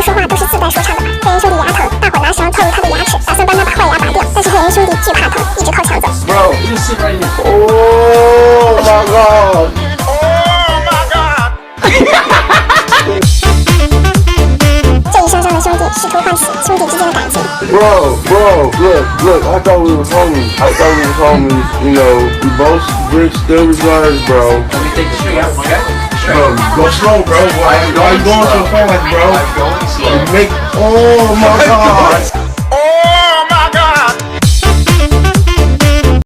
说话都是自带说唱的吧？黑人兄弟牙疼，大伙拿绳套住他的牙齿，打算帮他把坏牙拔掉，但是黑人兄弟巨怕疼，一直靠墙走。Bro, you sit right here. Oh my god. Oh my god. 这一伤伤的兄弟试图唤起兄弟之间的感情。Bro, look, I thought we was homies. You know, we both drink still reserves, bro. Let me take the street out, okay? Bro, go slow, bro. Why you going so fast, bro? I'm going slow. Oh my god.